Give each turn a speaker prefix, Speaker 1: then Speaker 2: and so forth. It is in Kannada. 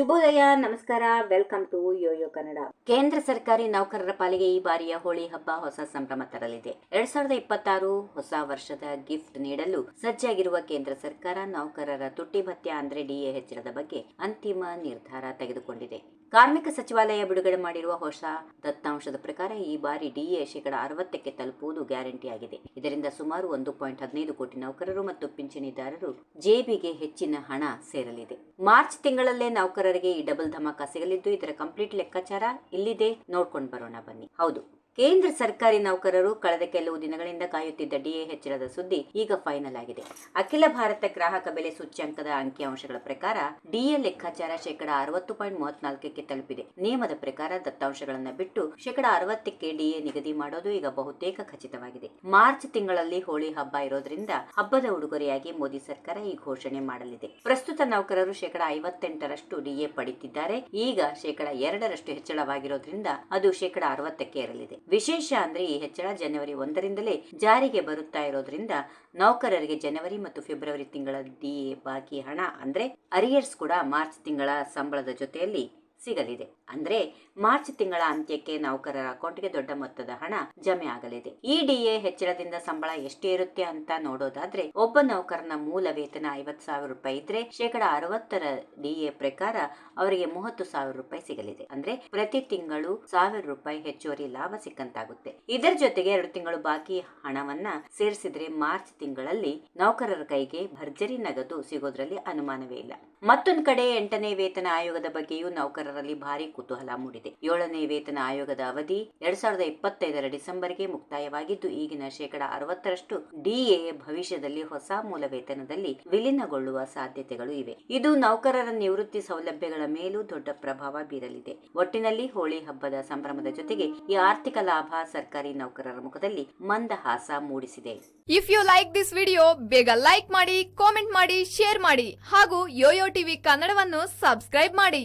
Speaker 1: ಶುಭೋದಯ, ನಮಸ್ಕಾರ, ವೆಲ್ಕಮ್ ಟು ಯೋಯೋ ಕನ್ನಡ. ಕೇಂದ್ರ ಸರ್ಕಾರಿ ನೌಕರರ ಪಾಲಿಗೆ ಈ ಬಾರಿಯ ಹೋಳಿ ಹಬ್ಬ ಹೊಸ ಸಂಭ್ರಮ ತರಲಿದೆ. 2026 ಹೊಸ ವರ್ಷದ ಗಿಫ್ಟ್ ನೀಡಲು ಸಜ್ಜಾಗಿರುವ ಕೇಂದ್ರ ಸರ್ಕಾರ ನೌಕರರ ತುಟ್ಟಿ ಭತ್ಯೆ ಅಂದ್ರೆ ಡಿಎ ಹೆಚ್ಚಳದ ಬಗ್ಗೆ ಅಂತಿಮ ನಿರ್ಧಾರ ತೆಗೆದುಕೊಂಡಿದೆ. ಕಾರ್ಮಿಕ ಸಚಿವಾಲಯ ಬಿಡುಗಡೆ ಮಾಡಿರುವ ಹೊಸ ದತ್ತಾಂಶದ ಪ್ರಕಾರ ಈ ಬಾರಿ ಡಿಎ 60% ತಲುಪುವುದು ಗ್ಯಾರಂಟಿಯಾಗಿದೆ. ಇದರಿಂದ ಸುಮಾರು 1.15 ಕೋಟಿ ನೌಕರರು ಮತ್ತು ಪಿಂಚಣಿದಾರರು ಜೇಬಿಗೆ ಹೆಚ್ಚಿನ ಹಣ ಸೇರಲಿದೆ. ಮಾರ್ಚ್ ತಿಂಗಳಲ್ಲೇ ನೌಕರರಿಗೆ ಈ ಡಬಲ್ ಧಮಾಕ ಸಿಗಲಿದ್ದು, ಇದರ ಕಂಪ್ಲೀಟ್ ಲೆಕ್ಕಾಚಾರ ಇಲ್ಲಿದೆ, ನೋಡ್ಕೊಂಡು ಬರೋಣ ಬನ್ನಿ. ಹೌದು, ಕೇಂದ್ರ ಸರ್ಕಾರಿ ನೌಕರರು ಕಳೆದ ಕೆಲವು ದಿನಗಳಿಂದ ಕಾಯುತ್ತಿದ್ದ ಡಿಎ ಹೆಚ್ಚಳದ ಸುದ್ದಿ ಈಗ ಫೈನಲ್ ಆಗಿದೆ. ಅಖಿಲ ಭಾರತ ಗ್ರಾಹಕ ಬೆಲೆ ಸೂಚ್ಯಂಕದ ಅಂಕಿಅಂಶಗಳ ಪ್ರಕಾರ ಡಿಎ ಲೆಕ್ಕಾಚಾರ 60.34ಕ್ಕೆ ತಲುಪಿದೆ. ನಿಯಮದ ಪ್ರಕಾರ ದತ್ತಾಂಶಗಳನ್ನು ಬಿಟ್ಟು 60%ಕ್ಕೆ ಡಿಎ ನಿಗದಿ ಮಾಡೋದು ಈಗ ಬಹುತೇಕ ಖಚಿತವಾಗಿದೆ. ಮಾರ್ಚ್ ತಿಂಗಳಲ್ಲಿ ಹೋಳಿ ಹಬ್ಬ ಇರೋದ್ರಿಂದ ಹಬ್ಬದ ಉಡುಗೊರೆಯಾಗಿ ಮೋದಿ ಸರ್ಕಾರ ಈ ಘೋಷಣೆ ಮಾಡಲಿದೆ. ಪ್ರಸ್ತುತ ನೌಕರರು 58% ಡಿಎ ಪಡೆಯುತ್ತಿದ್ದಾರೆ. ಈಗ 2% ಹೆಚ್ಚಳವಾಗಿರೋದ್ರಿಂದ ಅದು 60%ಕ್ಕೆ ಇರಲಿದೆ. ವಿಶೇಷ ಅಂದ್ರೆ ಈ ಹೆಚ್ಚಳ ಜನವರಿ 1ರಿಂದಲೇ ಜಾರಿಗೆ ಬರುತ್ತಾ ಇರೋದ್ರಿಂದ ನೌಕರರಿಗೆ ಜನವರಿ ಮತ್ತು ಫೆಬ್ರವರಿ ತಿಂಗಳ ಡಿಎ ಬಾಕಿ ಹಣ ಅಂದ್ರೆ ಅರಿಯರ್ಸ್ ಕೂಡ ಮಾರ್ಚ್ ತಿಂಗಳ ಸಂಬಳದ ಜೊತೆಯಲ್ಲಿ ಸಿಗಲಿದೆ. ಅಂದ್ರೆ ಮಾರ್ಚ್ ತಿಂಗಳ ಅಂತ್ಯಕ್ಕೆ ನೌಕರರ ಅಕೌಂಟ್ಗೆ ದೊಡ್ಡ ಮೊತ್ತದ ಹಣ ಜಮೆ ಆಗಲಿದೆ. ಈ ಡಿಎ ಹೆಚ್ಚಳದಿಂದ ಸಂಬಳ ಎಷ್ಟೇ ಇರುತ್ತೆ ಅಂತ ನೋಡೋದಾದ್ರೆ, ಒಬ್ಬ ನೌಕರನ ಮೂಲ ವೇತನ 50,000 ರೂಪಾಯಿ ಇದ್ರೆ 60% ಡಿಎ ಪ್ರಕಾರ ಅವರಿಗೆ 30,000 ರೂಪಾಯಿ ಸಿಗಲಿದೆ. ಅಂದ್ರೆ ಪ್ರತಿ ತಿಂಗಳು 1,000 ರೂಪಾಯಿ ಹೆಚ್ಚುವರಿ ಲಾಭ ಸಿಕ್ಕಂತಾಗುತ್ತೆ. ಇದರ ಜೊತೆಗೆ 2 ತಿಂಗಳು ಬಾಕಿ ಹಣವನ್ನ ಸೇರಿಸಿದ್ರೆ ಮಾರ್ಚ್ ತಿಂಗಳಲ್ಲಿ ನೌಕರರ ಕೈಗೆ ಭರ್ಜರಿ ನಗದು ಸಿಗೋದ್ರಲ್ಲಿ ಅನುಮಾನವೇ ಇಲ್ಲ. ಮತ್ತೊಂದು ಕಡೆ 8ನೇ ವೇತನ ಆಯೋಗದ ಬಗ್ಗೆಯೂ ನೌಕರರಲ್ಲಿ ಭಾರಿ ಕುತೂಹಲ ಮೂಡಿದೆ. 7ನೇ ವೇತನ ಆಯೋಗದ ಅವಧಿ 2025ರ ಡಿಸೆಂಬರ್ಗೆ ಮುಕ್ತಾಯವಾಗಿದ್ದು, ಈಗಿನ 60% ಡಿಎ ಭವಿಷ್ಯದಲ್ಲಿ ಹೊಸ ಮೂಲ ವೇತನದಲ್ಲಿ ವಿಲೀನಗೊಳ್ಳುವ ಸಾಧ್ಯತೆಗಳು ಇವೆ. ಇದು ನೌಕರರ ನಿವೃತ್ತಿ ಸೌಲಭ್ಯಗಳ ಮೇಲೂ ದೊಡ್ಡ ಪ್ರಭಾವ ಬೀರಲಿದೆ. ಒಟ್ಟಿನಲ್ಲಿ ಹೋಳಿ ಹಬ್ಬದ ಸಂಭ್ರಮದ ಜೊತೆಗೆ ಈ ಆರ್ಥಿಕ ಲಾಭ ಸರ್ಕಾರಿ ನೌಕರರ ಮುಖದಲ್ಲಿ ಮಂದಹಾಸ ಮೂಡಿಸಿದೆ.
Speaker 2: If you like this video, ಬೇಗ ಲೈಕ್ ಮಾಡಿ, ಕಾಮೆಂಟ್ ಮಾಡಿ, ಶೇರ್ ಮಾಡಿ ಹಾಗೂ ಯೋಯೋ ಟಿವಿ ಕನ್ನಡವನ್ನು ಸಬ್ಸ್ಕ್ರೈಬ್ ಮಾಡಿ.